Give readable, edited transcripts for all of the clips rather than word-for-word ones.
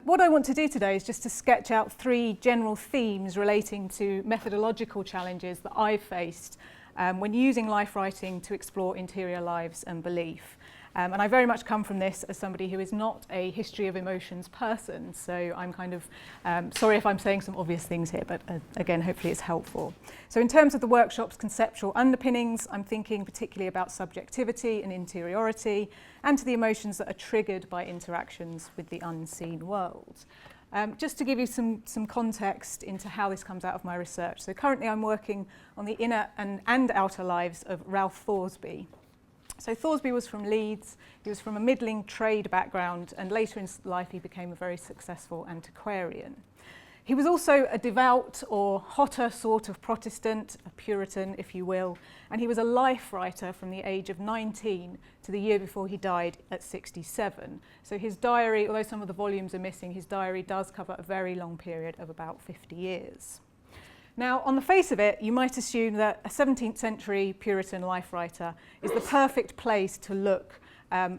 What I want to do today is just to sketch out three general themes relating to methodological challenges that I've faced when using life writing to explore interior lives and belief. And I very much come from this as somebody who is not a history of emotions person, so I'm kind of sorry if I'm saying some obvious things here, but again, hopefully it's helpful. So in terms of the workshop's conceptual underpinnings, I'm thinking particularly about subjectivity and interiority, and to the emotions that are triggered by interactions with the unseen world. Just to give you some context into how this comes out of my research. So currently I'm working on the inner and outer lives of Ralph Thoresby. So Thoresby was from Leeds, he was from a middling trade background, and later in life he became a very successful antiquarian. He was also a devout or hotter sort of Protestant, a Puritan if you will, and he was a life writer from the age of 19 to the year before he died at 67. So his diary, although some of the volumes are missing, his diary does cover a very long period of about 50 years. Now, on the face of it, you might assume that a 17th century Puritan life writer is the perfect place to look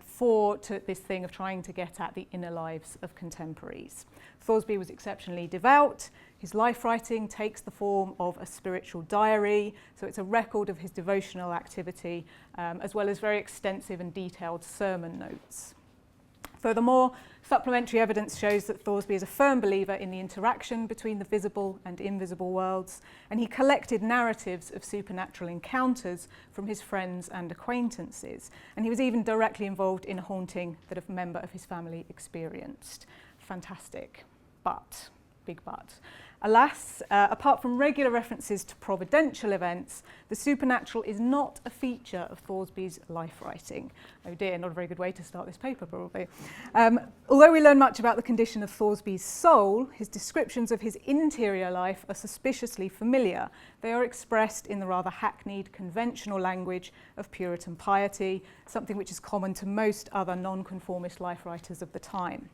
for this thing of trying to get at the inner lives of contemporaries. Thoresby was exceptionally devout. His life writing takes the form of a spiritual diary, so it's a record of his devotional activity, as well as very extensive and detailed sermon notes. Furthermore, supplementary evidence shows that Thoresby is a firm believer in the interaction between the visible and invisible worlds, and he collected narratives of supernatural encounters from his friends and acquaintances, and he was even directly involved in a haunting that a member of his family experienced. Fantastic, but, big but. Alas, apart from regular references to providential events, the supernatural is not a feature of Thoresby's life writing. Oh dear, not a very good way to start this paper, probably. Although we learn much about the condition of Thoresby's soul, his descriptions of his interior life are suspiciously familiar. They are expressed in the rather hackneyed, conventional language of Puritan piety, something which is common to most other non-conformist life writers of the time.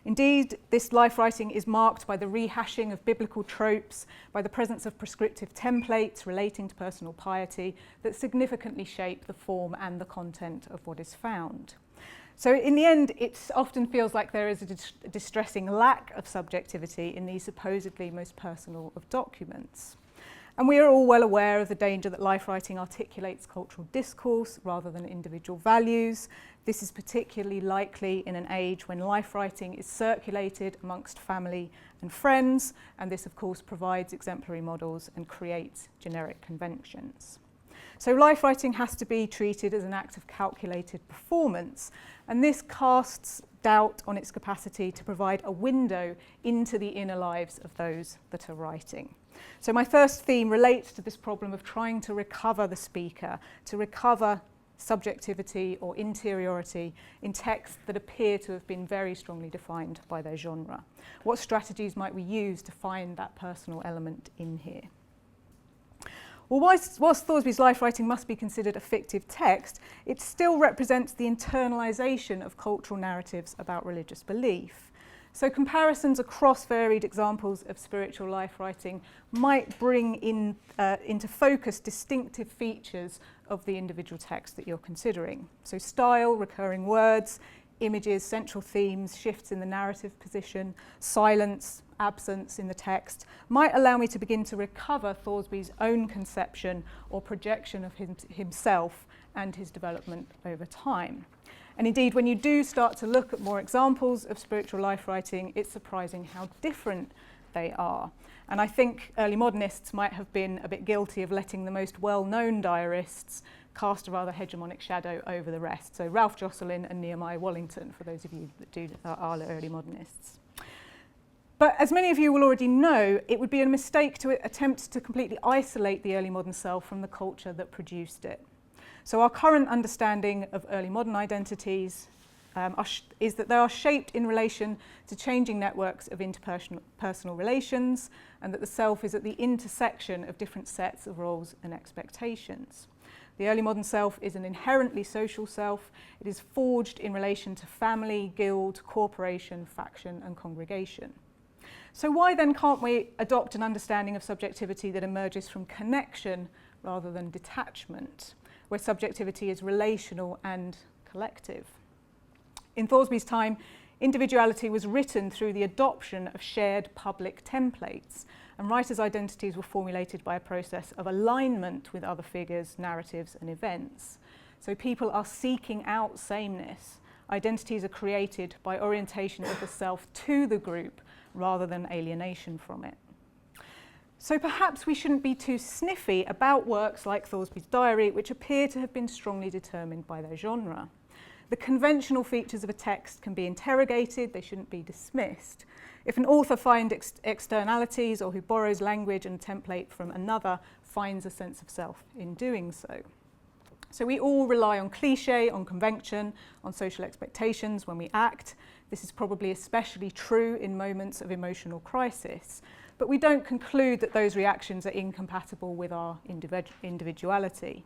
Indeed, this life writing is marked by the rehashing of biblical tropes, by the presence of prescriptive templates relating to personal piety that significantly shape the form and the content of what is found. So in the end, it often feels like there is a distressing lack of subjectivity in these supposedly most personal of documents. And we are all well aware of the danger that life writing articulates cultural discourse rather than individual values. This is particularly likely in an age when life writing is circulated amongst family and friends, and this of course provides exemplary models and creates generic conventions. So life writing has to be treated as an act of calculated performance, and this casts doubt on its capacity to provide a window into the inner lives of those that are writing. So my first theme relates to this problem of trying to recover the speaker, to recover subjectivity or interiority in texts that appear to have been very strongly defined by their genre. What strategies might we use to find that personal element in here? Well, whilst Thoresby's life writing must be considered a fictive text, it still represents the internalisation of cultural narratives about religious belief. So comparisons across varied examples of spiritual life writing might bring into focus distinctive features of the individual text that you're considering. So style, recurring words, images, central themes, shifts in the narrative position, silence, absence in the text might allow me to begin to recover Thoresby's own conception or projection of himself and his development over time. And indeed, when you do start to look at more examples of spiritual life writing, it's surprising how different they are. And I think early modernists might have been a bit guilty of letting the most well-known diarists cast a rather hegemonic shadow over the rest. So Ralph Jocelyn and Nehemiah Wallington, for those of you that are early modernists. But as many of you will already know, it would be a mistake to attempt to completely isolate the early modern self from the culture that produced it. So our current understanding of early modern identities is that they are shaped in relation to changing networks of interpersonal relations, and that the self is at the intersection of different sets of roles and expectations. The early modern self is an inherently social self. It is forged in relation to family, guild, corporation, faction, and congregation. So why then can't we adopt an understanding of subjectivity that emerges from connection rather than detachment, where subjectivity is relational and collective? In Thoresby's time, individuality was written through the adoption of shared public templates, and writers' identities were formulated by a process of alignment with other figures, narratives, and events. So people are seeking out sameness. Identities are created by orientation of the self to the group rather than alienation from it. So perhaps we shouldn't be too sniffy about works like Thoresby's Diary, which appear to have been strongly determined by their genre. The conventional features of a text can be interrogated, they shouldn't be dismissed. If an author finds externalities or who borrows language and template from another, finds a sense of self in doing so. So we all rely on cliché, on convention, on social expectations when we act. This is probably especially true in moments of emotional crisis. But we don't conclude that those reactions are incompatible with our individuality.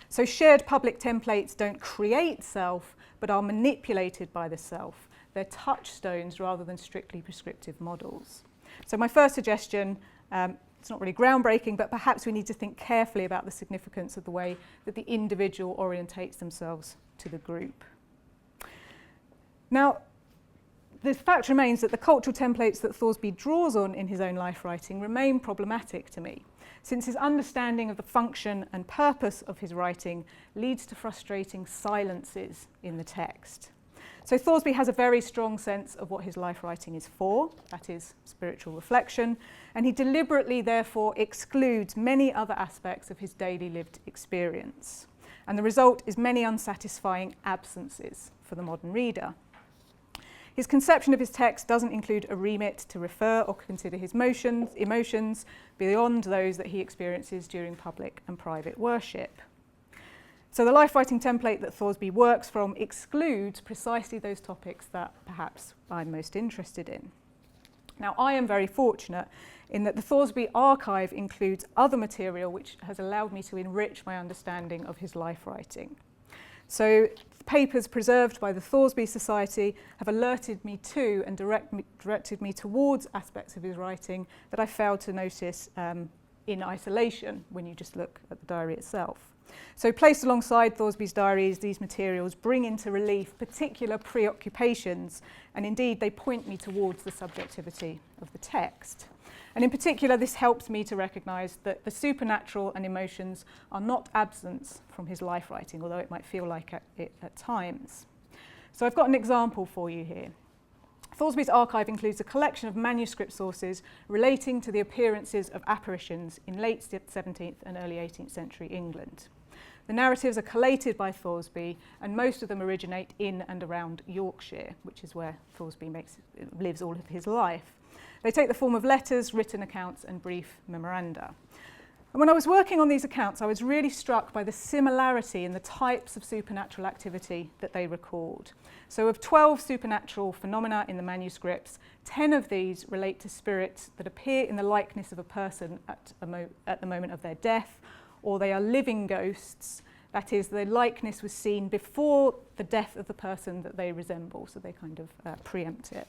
So shared public templates don't create self, but are manipulated by the self. They're touchstones rather than strictly prescriptive models. So my first suggestion, it's not really groundbreaking, but perhaps we need to think carefully about the significance of the way that the individual orientates themselves to the group. Now, the fact remains that the cultural templates that Thoresby draws on in his own life writing remain problematic to me, since his understanding of the function and purpose of his writing leads to frustrating silences in the text. So Thoresby has a very strong sense of what his life writing is for, that is, spiritual reflection, and he deliberately therefore excludes many other aspects of his daily lived experience. And the result is many unsatisfying absences for the modern reader. His conception of his text doesn't include a remit to refer or consider his emotions beyond those that he experiences during public and private worship. So the life writing template that Thoresby works from excludes precisely those topics that perhaps I'm most interested in. Now, I am very fortunate in that the Thoresby archive includes other material which has allowed me to enrich my understanding of his life writing. So papers preserved by the Thoresby Society have alerted me to and directed me towards aspects of his writing that I failed to notice in isolation when you just look at the diary itself. So placed alongside Thoresby's diaries, these materials bring into relief particular preoccupations, and indeed they point me towards the subjectivity of the text. And in particular, this helps me to recognise that the supernatural and emotions are not absent from his life writing, although it might feel like it at times. So I've got an example for you here. Thoresby's archive includes a collection of manuscript sources relating to the appearances of apparitions in late 17th and early 18th century England. The narratives are collated by Thoresby, and most of them originate in and around Yorkshire, which is where Thoresby lives all of his life. They take the form of letters, written accounts, and brief memoranda. And when I was working on these accounts, I was really struck by the similarity in the types of supernatural activity that they record. So of 12 supernatural phenomena in the manuscripts, 10 of these relate to spirits that appear in the likeness of a person at the moment of their death, or they are living ghosts, that is, the likeness was seen before the death of the person that they resemble, so they kind of preempt it.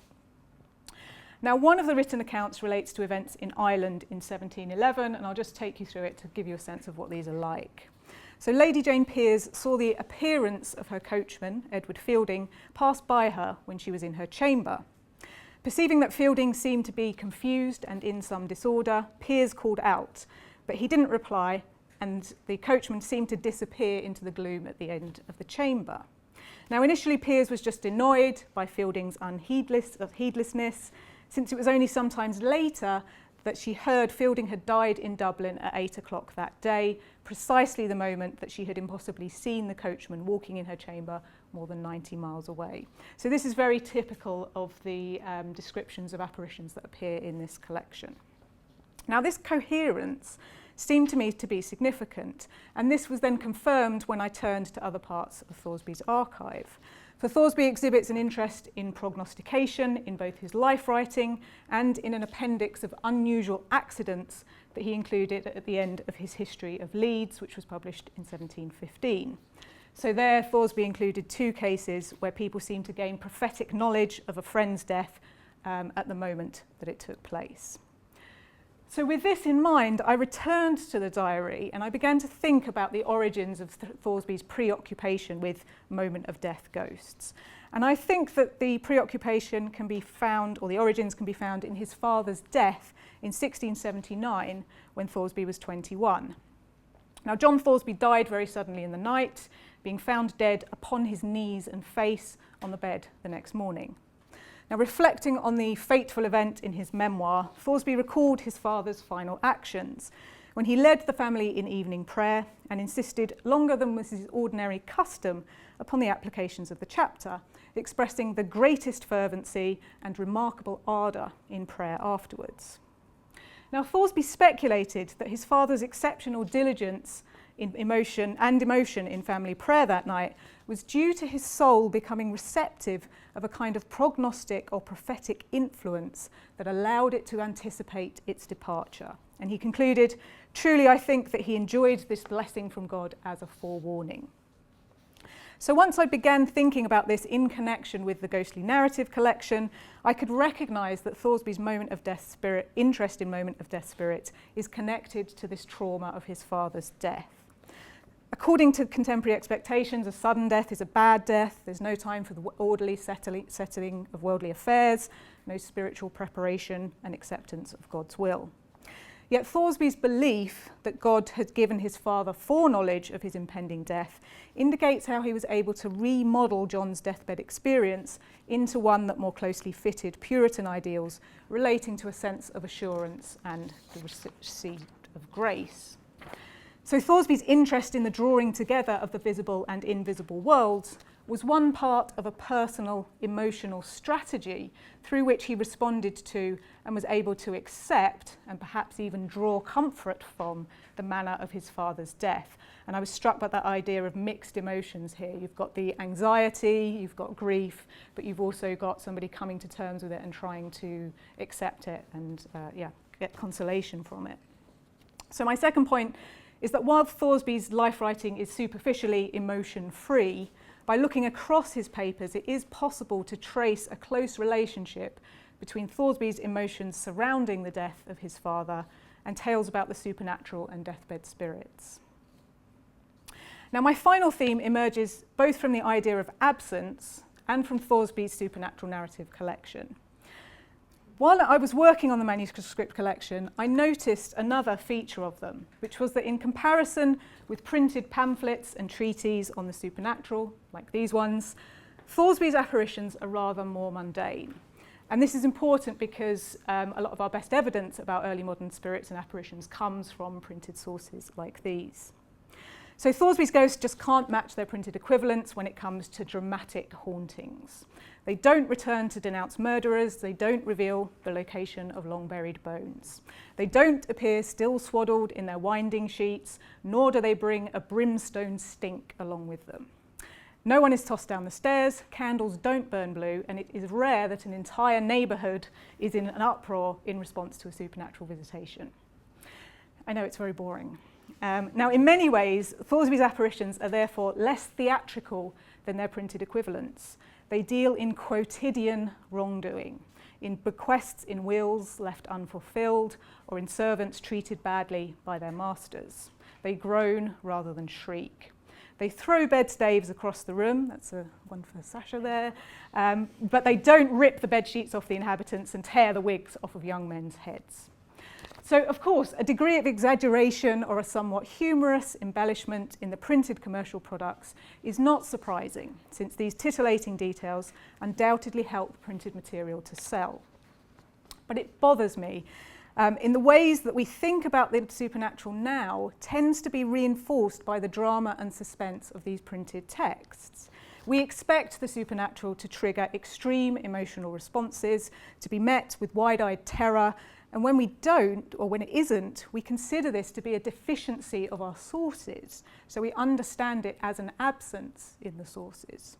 Now, one of the written accounts relates to events in Ireland in 1711, and I'll just take you through it to give you a sense of what these are like. So Lady Jane Piers saw the appearance of her coachman, Edward Fielding, pass by her when she was in her chamber. Perceiving that Fielding seemed to be confused and in some disorder, Piers called out, but he didn't reply, and the coachman seemed to disappear into the gloom at the end of the chamber. Now, initially, Piers was just annoyed by Fielding's heedlessness, since it was only sometimes later that she heard Fielding had died in Dublin at 8 o'clock that day, precisely the moment that she had impossibly seen the coachman walking in her chamber more than 90 miles away. So this is very typical of the descriptions of apparitions that appear in this collection. Now, this coherence seemed to me to be significant, and this was then confirmed when I turned to other parts of Thoresby's archive. For Thoresby exhibits an interest in prognostication in both his life writing and in an appendix of unusual accidents that he included at the end of his History of Leeds, which was published in 1715. So there, Thoresby included 2 cases where people seemed to gain prophetic knowledge of a friend's death at the moment that it took place. So with this in mind, I returned to the diary and I began to think about the origins of Thoresby's preoccupation with moment of death ghosts. And I think that the preoccupation can be found, or the origins can be found, in his father's death in 1679 when Thoresby was 21. Now, John Thoresby died very suddenly in the night, being found dead upon his knees and face on the bed the next morning. Now, reflecting on the fateful event in his memoir, Thoresby recalled his father's final actions when he led the family in evening prayer and insisted longer than was his ordinary custom upon the applications of the chapter, expressing the greatest fervency and remarkable ardour in prayer afterwards. Now, Thoresby speculated that his father's exceptional diligence in emotion in family prayer that night was due to his soul becoming receptive of a kind of prognostic or prophetic influence that allowed it to anticipate its departure. And he concluded, "Truly, I think that he enjoyed this blessing from God as a forewarning." So once I began thinking about this in connection with the ghostly narrative collection, I could recognise that Thoresby's moment of death spirit, interest in moment of death spirit, is connected to this trauma of his father's death. According to contemporary expectations, a sudden death is a bad death. There's no time for the orderly settling of worldly affairs, no spiritual preparation and acceptance of God's will. Yet Thoresby's belief that God had given his father foreknowledge of his impending death indicates how he was able to remodel John's deathbed experience into one that more closely fitted Puritan ideals relating to a sense of assurance and the receipt of grace. So Thoresby's interest in the drawing together of the visible and invisible worlds was one part of a personal emotional strategy through which he responded to and was able to accept and perhaps even draw comfort from the manner of his father's death. And I was struck by that idea of mixed emotions here. You've got the anxiety, you've got grief, but you've also got somebody coming to terms with it and trying to accept it and get consolation from it. So my second point is that while Thoresby's life writing is superficially emotion-free, by looking across his papers, it is possible to trace a close relationship between Thoresby's emotions surrounding the death of his father and tales about the supernatural and deathbed spirits. Now, my final theme emerges both from the idea of absence and from Thoresby's supernatural narrative collection. While I was working on the manuscript collection, I noticed another feature of them, which was that in comparison with printed pamphlets and treatises on the supernatural, like these ones, Thoresby's apparitions are rather more mundane. And this is important because a lot of our best evidence about early modern spirits and apparitions comes from printed sources like these. So Thoresby's ghosts just can't match their printed equivalents when it comes to dramatic hauntings. They don't return to denounce murderers, they don't reveal the location of long-buried bones. They don't appear still swaddled in their winding sheets, nor do they bring a brimstone stink along with them. No one is tossed down the stairs, candles don't burn blue, and it is rare that an entire neighbourhood is in an uproar in response to a supernatural visitation. I know it's very boring. Now, in many ways, Thoresby's apparitions are therefore less theatrical than their printed equivalents. They deal in quotidian wrongdoing, in bequests in wills left unfulfilled, or in servants treated badly by their masters. They groan rather than shriek. They throw bed staves across the room, that's one for Sasha there, but they don't rip the bed sheets off the inhabitants and tear the wigs off of young men's heads. So, of course, a degree of exaggeration or a somewhat humorous embellishment in the printed commercial products is not surprising, since these titillating details undoubtedly help printed material to sell. But it bothers me in the ways that we think about the supernatural now tends to be reinforced by the drama and suspense of these printed texts. We expect the supernatural to trigger extreme emotional responses, to be met with wide-eyed terror, and when we don't, or when it isn't, we consider this to be a deficiency of our sources, so we understand it as an absence in the sources.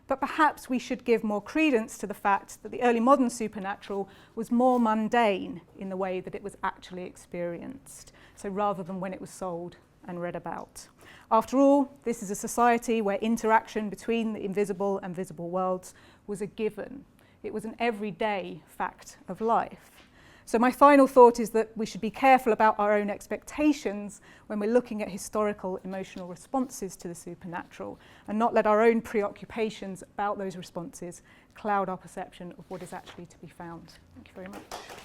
But perhaps we should give more credence to the fact that the early modern supernatural was more mundane in the way that it was actually experienced, so rather than when it was sold and read about. After all, this is a society where interaction between the invisible and visible worlds was a given. It was an everyday fact of life. So my final thought is that we should be careful about our own expectations when we're looking at historical emotional responses to the supernatural, and not let our own preoccupations about those responses cloud our perception of what is actually to be found. Thank you very much.